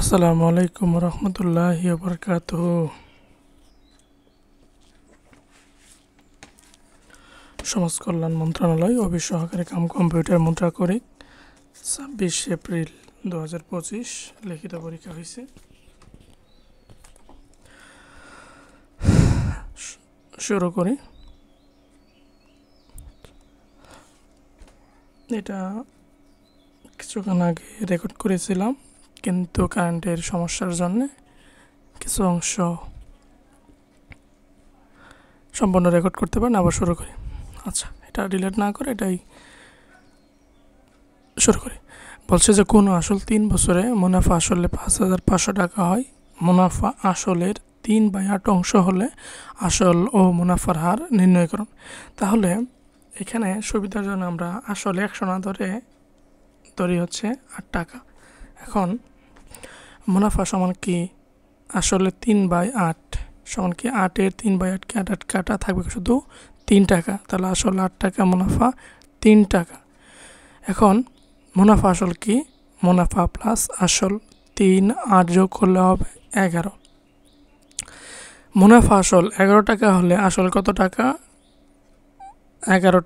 আসসালামু আলাইকুম রহমতুল্লাহি ওয়া বারাকাতুহু। সমাজ কল্যাণ মন্ত্রণালয় অফিস সহকারী কাম কম্পিউটার মুদ্রাকরিক 26 এপ্রিল 2025 লিখিত পরীক্ষা হয়েছে। শুরু করি। এটা কিছুক্ষণ আগে রেকর্ড করেছিলাম, কিন্তু কারেন্টের সমস্যার জন্য কিছু অংশ সম্পূর্ণ রেকর্ড করতে পারেন। আবার শুরু করি। আচ্ছা, এটা ডিলিট না করে এটাই শুরু করি। বলছে যে কোনো আসল 3 বছরে মুনাফা আসলে 5,500 টাকা হয়। মুনাফা আসলের 3/8 অংশ হলে আসল ও মুনাফার হার নির্ণয় করুন। তাহলে এখানে সুবিধার জন্য আমরা আসলে 100 না ধরি হচ্ছে 8 টাকা। এখন মুনাফা সমান কি আসলে 3/8 সমান কি 8-এর 3/8 কে 8 কাটা থাকবে শুধু 3 টাকা। তাহলে আসলে 8 টাকা, মুনাফা 3 টাকা। এখন মুনাফা আসল কি? মুনাফা প্লাস আসল 3 8 যোগ করলে হবে 11। মুনাফা আসল 11 টাকা হলে আসল কত টাকা? 11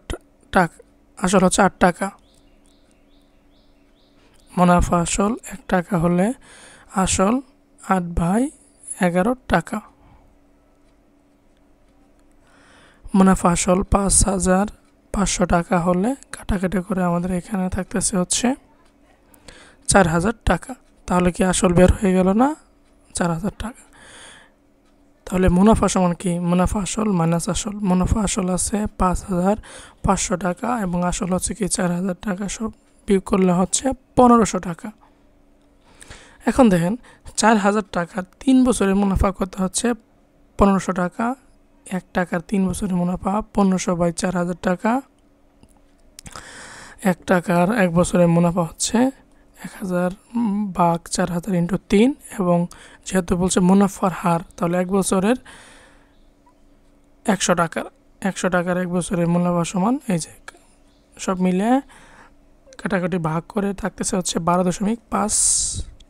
টাকা। আসল হচ্ছে 8 টাকা। মুনাফা আসল 1 টাকা হলে আসল 8/11 টাকা। মুনাফা আসল 5,500 টাকা হলে কাটাকাটি করে আমাদের এখানে থাকতেছে হচ্ছে 4,000 টাকা। তাহলে কি আসল বের হয়ে গেল না? 4,000 টাকা। তাহলে মুনাফা সমান কি? মুনাফা আসল মাইনাস আসল। মুনাফা আসল আছে 5,500 টাকা এবং আসল হচ্ছে কি 4,000 টাকা। সব বিয়োগ করলে হচ্ছে 1,500 টাকা। এখন দেখেন 4,000 টাকার 3 বছরের মুনাফা কত হচ্ছে? 1,500 টাকা। 1 টাকার 3 বছরের মুনাফা 1,500/4,000 টাকা। 1 টাকার 1 বছরের মুনাফা হচ্ছে 1,000/4,000 × 3। এবং যেহেতু বলছে মুনাফার হার, তাহলে 1 বছরের 100 টাকার 1 বছরের মুনাফা সমান এই যে সব মিলে কাটাকাটি ভাগ করে থাকতেছে হচ্ছে 12.5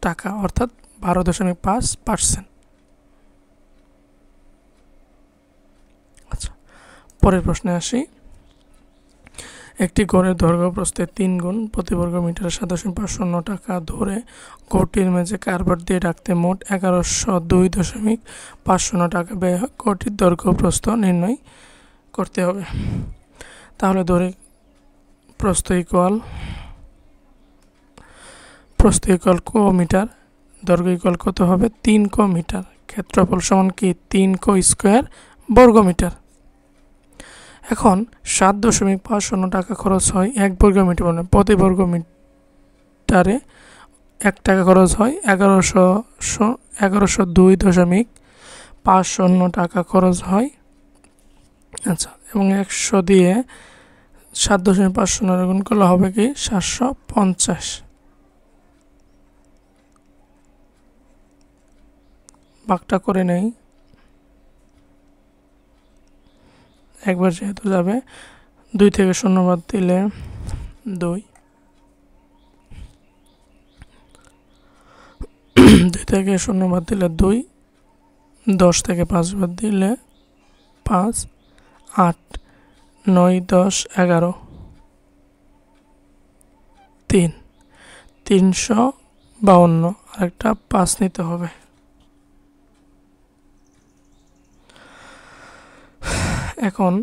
টাকা, অর্থাৎ 12.5%। আচ্ছা, পরের প্রশ্নে আসি। একটি গড়ের দৈর্ঘ্য প্রস্থে 3 গুণ প্রতি বর্গ মিটারে 7.50 টাকা ধরে গড়টির মেঝে কার্বন দিয়ে রাখতে মোট 1102.50 টাকা ব্যয় হয়। গড়টির দৈর্ঘ্য প্রস্থ নির্ণয় করতে হবে। তাহলে ধরে প্রস্থ ইকুয়াল ক মিটার, দৈর্ঘ্য ইকুয়াল কত হবে? 3 ক মিটার। ক্ষেত্রফল সমান কি? 3 ক স্কোয়ার বর্গ মিটার। এখন 7.50 টাকা খরচ হয় 1 বর্গ মিটার, মানে প্রতি বর্গ মিটারে 1 টাকা খরচ হয়। 1102.50 টাকা খরচ হয়। আচ্ছা, এবং 100 দিয়ে 7.50 গুণ করলে হবে কি 750। ভাগটা করে নেই। একবার যেহেতু যাবে, 2 থেকে 0 বাদ দিলে 2, 2 থেকে 0 বাদ দিলে 2, 10 থেকে 5 বাদ দিলে 5, 8, 9, 10, 11, 3, 352। আরেকটা 5 নিতে হবে। এখন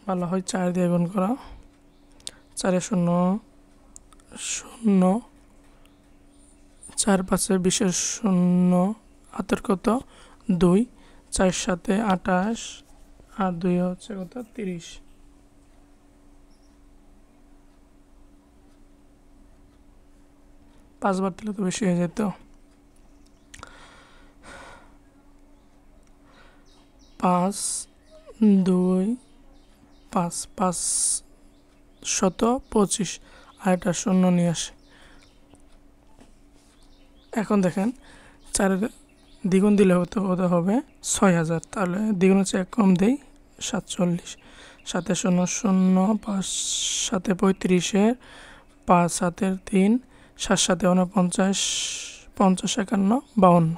ভালো হয় 4 দিয়ে গুণ করা। 4 0 0, 4 5 20 0, হাতের কত 2, 4 7 28 আর 2 হচ্ছে কত 30। 5 বার দিলে তো বেশি হয়ে যেত। 5 2 5 525 আর একটা 0 নিয়ে আসে। এখন দেখেন 4 দ্বিগুণ দিলে হতে হবে 6,000। তাহলে দ্বিগুণ হচ্ছে 1 কম দেই 47। 7 0 0, 5 7 35, 5 7 3, 7 7 49, 50, 51, 52,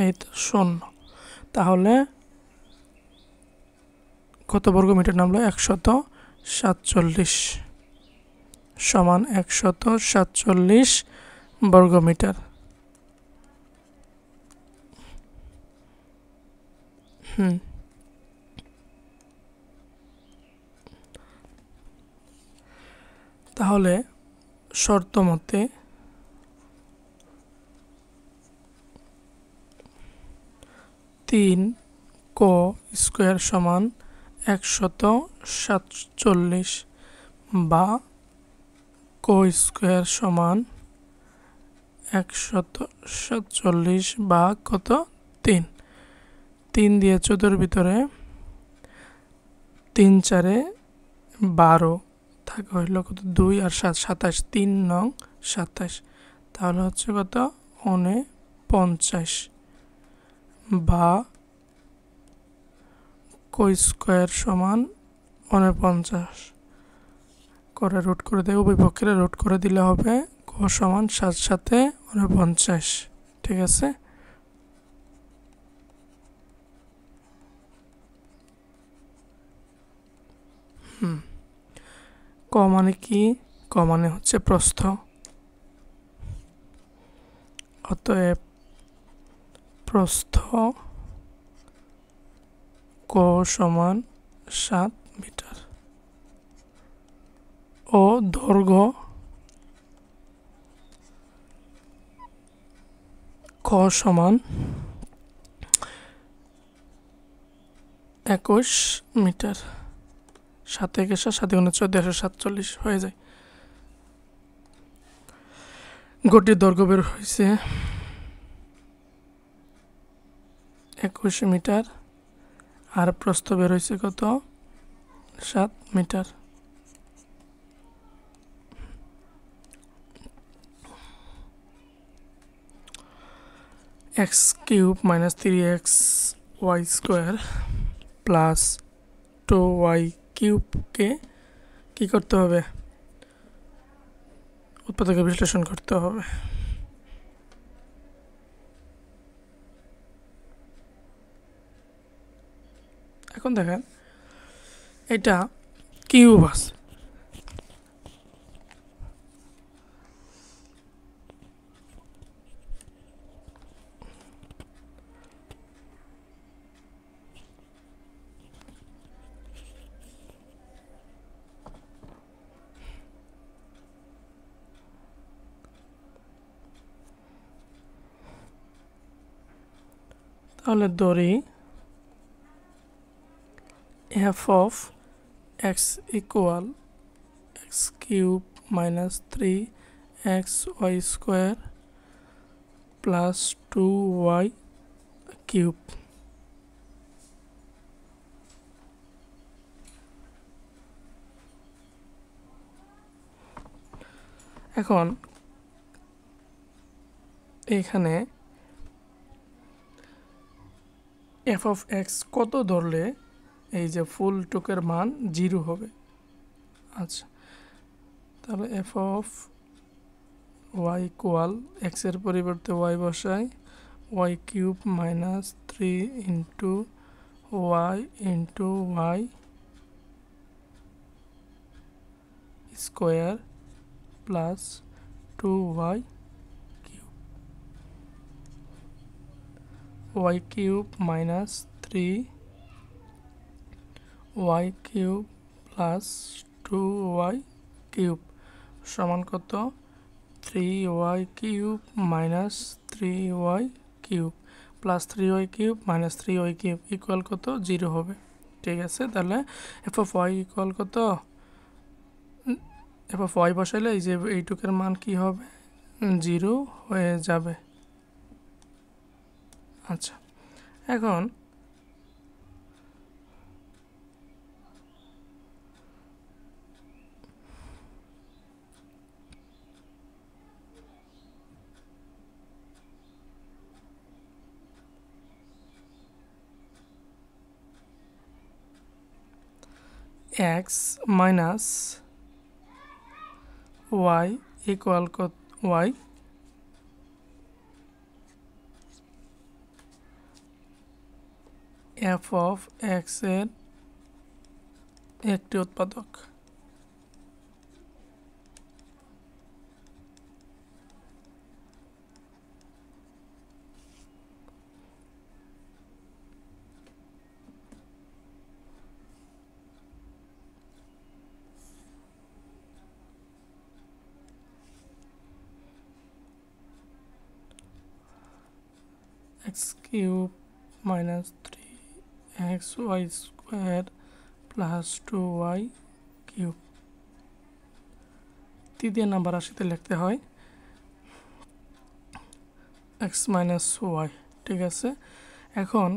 এই তো 0। তাহলে কত বর্গ মিটার নামলো? 147 সমান 147 বর্গ মিটার। তাহলে শর্ত মতে তিন ক স্কোয়ার সমান 147 বা ক স্কোয়ার সমান 147 বা কত 3। 3 দিয়ে 14 ভিতরে 3 4 12 থাকে হইল কত 2 আর 7 27, 3 নং 27, তাহলে হচ্ছে কত 49 বা ক স্কোয়ার সমান 49 করে রুট করে দেয়, উভয় পক্ষের রুট করে দিলে হবে ক সমান 7 সাথে 49। ঠিক আছে, ক মানে কি? ক মানে হচ্ছে প্রস্থ। অতএব প্রস্থ ক সমান 7 মিটার ও দৈর্ঘ্য ক সমান 21 মিটার। 7 থেকে 7 গুণে 14, 147 হয়ে যায়। গটির দৈর্ঘ্য বের হয়েছে 21 মিটার আর প্রস্থ বের হয়েছে কত 7 metre. x cube minus 3xy square plus 2y কিউবকে কি করতে হবে? উৎপাদকে বিশ্লেষণ করতে হবে। এখন দেখেন এটা কিউব আছে, তাহলে ধরি f of x equal x cube minus 3xy square plus 2y cube. এখন এখানে f of x কত ধরলে এই যে ফুল টুকের মান 0 হবে? আচ্ছা, তাহলে f of y equal x এর পরিবর্তে y বসাই, y cube minus 3 into y into y square plus 2y cube. y cube minus 3y cube plus 2y cube সমান কত? 3y cube minus 3y cube plus 3y cube minus 3y cube equal কত? 0 হবে। ঠিক আছে, তাহলে F of Y equal কত? F of Y বসাইলে এই যে এইটুকের মান কি হবে? 0 হয়ে যাবে। আচ্ছা, এখন x minus y equal y f of x এর একটি উৎপাদক। x cube minus 3xy square plus 2y cube. তৃতীয় নাম্বার রাশিতে লিখতে হয় x মাইনাস ওয়াই। ঠিক আছে, এখন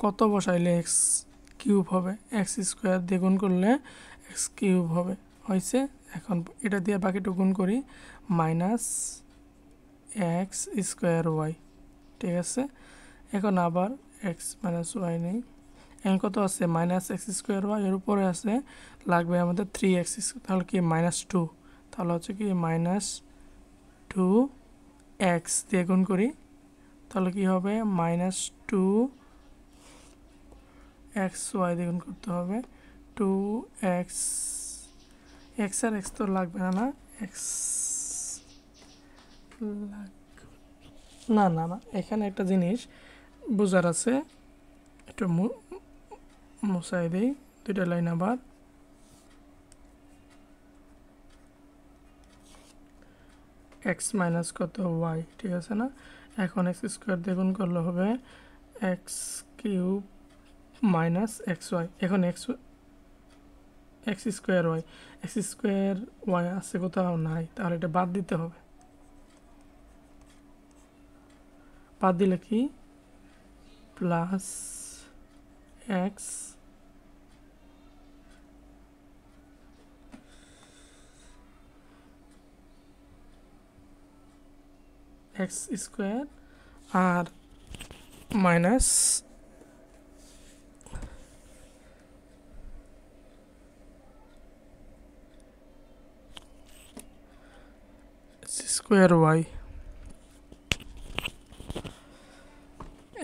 কত বসাইলে x কিউব হবে? এক্স স্কোয়ার দিয়ে গুণ করলে এক্স কিউব হবে, হয়েছে। এখন এটা দিয়ে বাকিটুকু গুণ করি, মাইনাস এক্স স্কোয়ার ওয়াই। ঠিক আছে, এখন আবার এক্স মাইনাস ওয়াই নেই। এখন কত আছে? মাইনাস এক্স স্কোয়ার ওয়াই, এর উপরে আছে লাগবে আমাদের 3x, তাহলে কি মাইনাস 2, তাহলে হচ্ছে কি মাইনাস 2x দিয়ে গুণ করি, তাহলে কি হবে? মাইনাস 2xy দিয়ে গুণ করতে হবে। 2x, এক্স আর এক্স তো লাগবে না, না এক্স না না না, এখানে একটা জিনিস বোঝার আছে, একটু মুছাই দিই দুইটা লাইন আবার। এক্স মাইনাস কত? ওয়াই। ঠিক আছে না? এখন এক্স স্কোয়ার দিয়ে গুণ করলে হবে x cube minus x y. এখন x square y, x square y আছে কোথাও? নাই, তাহলে এটা বাদ দিতে হবে। বাদ দিলে কি? প্লাস এক্স এক্স স্কোয়ার আর মাইনাস স্কোয়ার ওয়াই।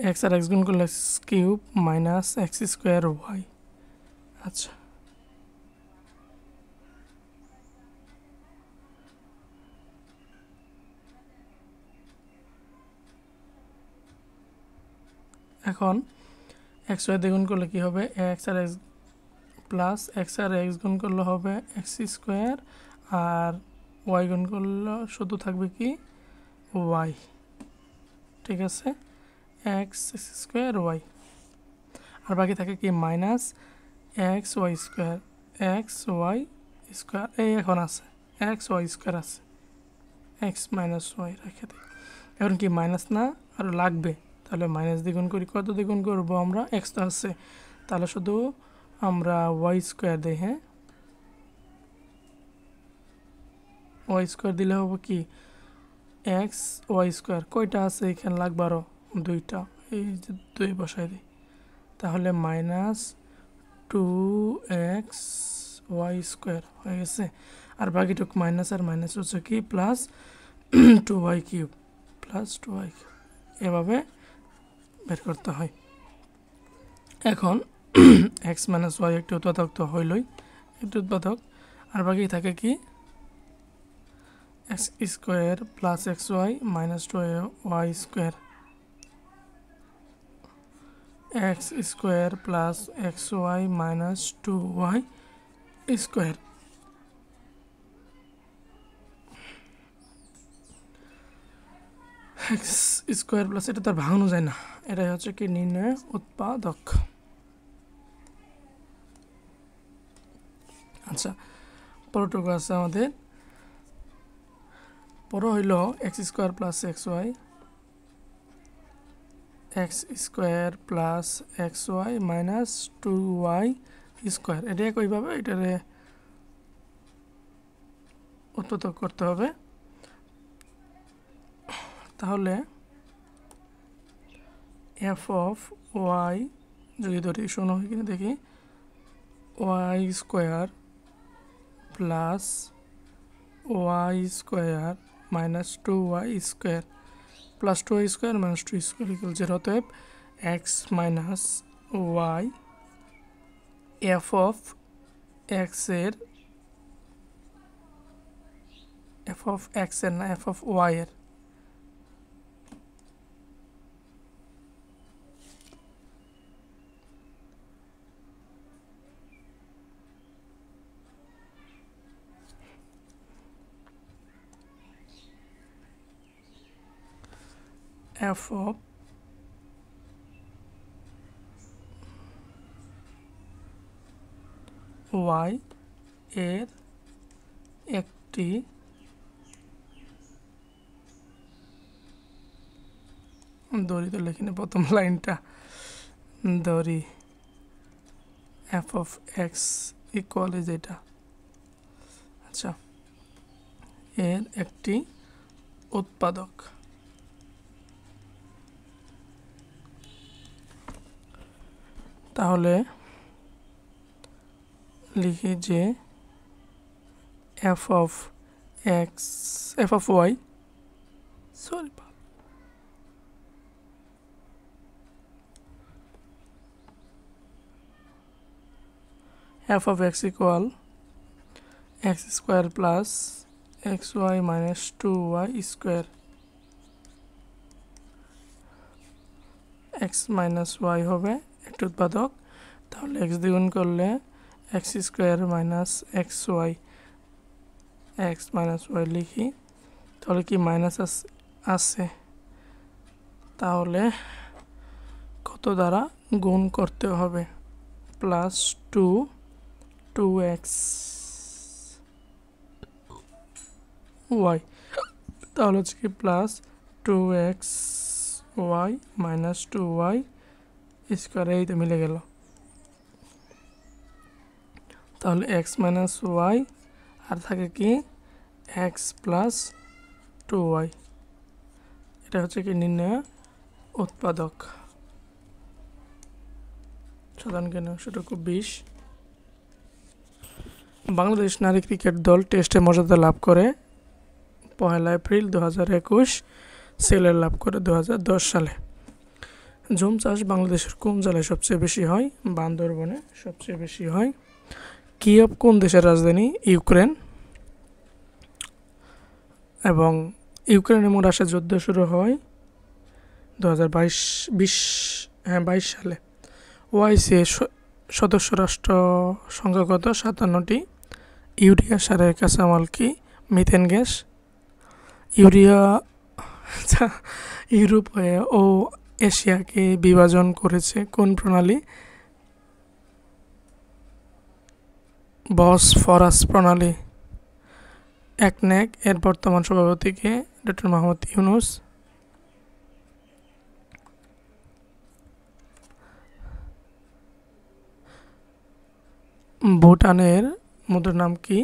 এক্স আর এক্স গুণ করলে x cube minus x square y. আচ্ছা, এখন এক্স ওয়াই দিয়ে গুণ করলে কী হবে? এক্স আর এক্স প্লাস এক্স আর এক্স গুণ করলে হবে এক্স স্কোয়ার, আর ওয়াই গুণ করলে শুধু থাকবে কি? ওয়াই। ঠিক আছে, এক্স স্কোয়ার ওয়াই, আর বাকি থাকে কি? Minus x y square. X y square এই এখন আছে, এক্স ওয়াই স্কোয়ার আছে, এক্স মাইনাস ওয়াই রেখে দিই। এখন কি মাইনাস না আরও লাগবে, তাহলে মাইনাস দ্বিগুণ করি। কত দ্বিগুণ করবো আমরা? এক্স তো আছে, তাহলে শুধু আমরা ওয়াই স্কোয়ার দিই। হ্যাঁ, ওয়াই স্কোয়ার দিলে হবে কি? X y square. কয়টা আছে এখানে? লাগবে আরও দুইটা, এই যে 2 বসাই দিই, তাহলে মাইনাস 2x ওয়াই স্কোয়ার হয়ে গেছে। আর বাকিটুকু মাইনাস আর মাইনাস হচ্ছে কি? Plus 2y cube, plus 2y cube, এভাবে বের করতে হয়। এখন এক্স মাইনাস ওয়াই একটি উৎপাদক তো হইলই, একটি উৎপাদক, আর বাকি থাকে কি? X square plus x y minus 2y square, x square plus x y minus 2y square. X square plus, এটা তো আর ভাঙানো যায় না, এটাই হচ্ছে কি নির্ণয় উৎপাদক। আচ্ছা, পরটুকু আছে আমাদের, পর হইল x square plus x y, x square plus x y minus 2y square. এটা একইভাবে এটারে উৎপাদক করতে হবে। তাহলে এফ অফ ওয়াই যদি ধরি, শোনো কিনা দেখি, y square plus y square minus 2y square plus 2y square minus 2 square equal 0। অতএব x minus y f of এক্সের না এফ অফ ওয়াই এর এফ অফ ওয়াই এর একটি দড়ি তো লিখিনি প্রথম লাইনটা দড়ি এফ অফ এক্স ইকুয়াল যেটা আচ্ছা এর একটি উৎপাদক। তাহলে লিখি যে f of y sorry f of x equal x square plus x y minus 2y square x minus y হবে একটি উৎপাদক। তাহলে এক্স দ্বিগুণ করলে x square minus x minus y লিখি। তাহলে কি মাইনাস আছে, তাহলে কত দ্বারা গুণ করতে হবে প্লাস 2x ওয়াই, তাহলে হচ্ছে কি plus 2x Y minus 2y square, এই তো মিলে গেল। তাহলে এক্স মাইনাস ওয়াই আর থাকে কি এক্স প্লাস 2y, এটা হচ্ছে কি নির্ণয় উৎপাদক। সাধারণ জ্ঞান অংশটুকু 20। বাংলাদেশ নারী ক্রিকেট দল টেস্টে মর্যাদা লাভ করে 1 এপ্রিল 2021, সিলেট লাভ করে 2010 সালে। জুম চাষ বাংলাদেশের কোন জেলায় সবচেয়ে বেশি হয়? বান্দরবনে সবচেয়ে বেশি হয়। কিয়েভ কোন দেশের রাজধানী? ইউক্রেন। এবং ইউক্রেন এবং রাশিয়ার যুদ্ধ শুরু হয় 22 সালে। ওআইসি সদস্য রাষ্ট্র সংখ্যা কত? 57টি। ইউরিয়া সারের কাঁচামাল কি? Methane gas. ইউরোপ ও এশিয়াকে বিভাজন করেছে কোন প্রণালী? বসফরাস প্রণালী। একনেক এর বর্তমান সভাপতিকে? ডক্টর মোহাম্মদ ইউনুস। ভুটানের মুদ্রার নাম কি?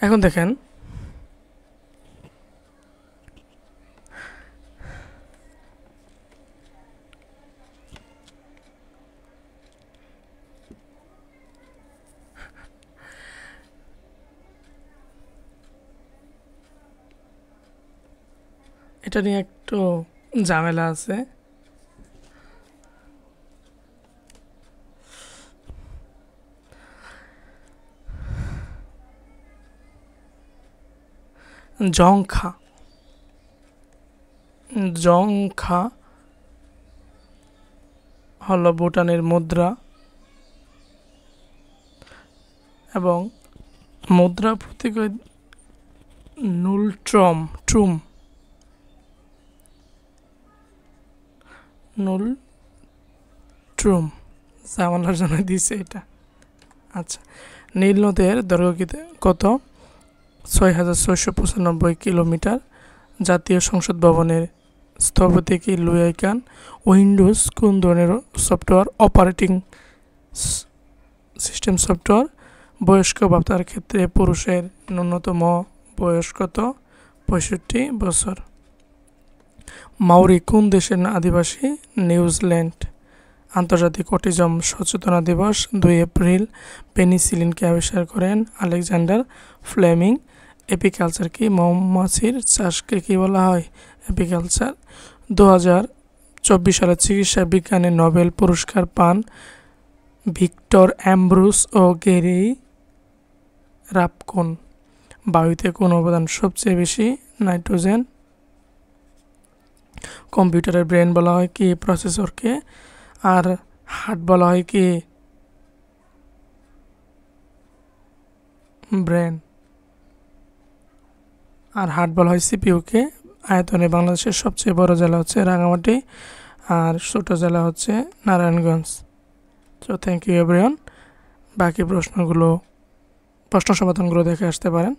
এখন দেখেন এটা নিয়ে একটু ঝামেলা আছে। জংখা জংখা হলো ভুটানের মুদ্রা এবং মুদ্রা প্রতীক নুলট্রম ট্রুম নুলট্রুম জামানার জন্য দিছে এটা। আচ্ছা, নীল নদের দৈর্ঘ্য কত? 6,695 কিলোমিটার। জাতীয় সংসদ ভবনের স্থপতি কি? লুই কান। উইন্ডোজ কোন ধরনের সফটওয়্যার অপারেটিং সিস্টেম সফটওয়্যার? বয়স্ক ভাতার ক্ষেত্রে পুরুষের ন্যূনতম বয়স কত? 65 বছর। মাউরি কোন দেশের আদিবাসী? নিউজিল্যান্ড। আন্তর্জাতিক অটিজম সচেতনতা দিবস 2 এপ্রিল। পেনিসিলিনকে আবিষ্কার করেন আলেকজান্ডার ফ্লেমিং। এপিকালচার কি? মৌমাছির চাষকে কি বলা হয়? এপিকালচার। 2024 সালে চিকিৎসা বিজ্ঞানে নোবেল পুরস্কার পান ভিক্টর অ্যামব্রুস ও গ্যারি রাপকুন। বায়ুতে কোন উপাদান সবচেয়ে বেশি? নাইট্রোজেন। কম্পিউটারের ব্রেন বলা হয় কি? প্রসেসরকে। আর হার্ট বলা হয় কি? ব্রেন। আর হার্ট বলা হয় সিপিইউকে। আয়তনে বাংলাদেশের সবচেয়ে বড় জেলা হচ্ছে রাঙামাটি আর ছোট জেলা হচ্ছে Narayanganj. So thank you everyone. বাকি প্রশ্ন সমাধানগুলো দেখে আসতে পারেন।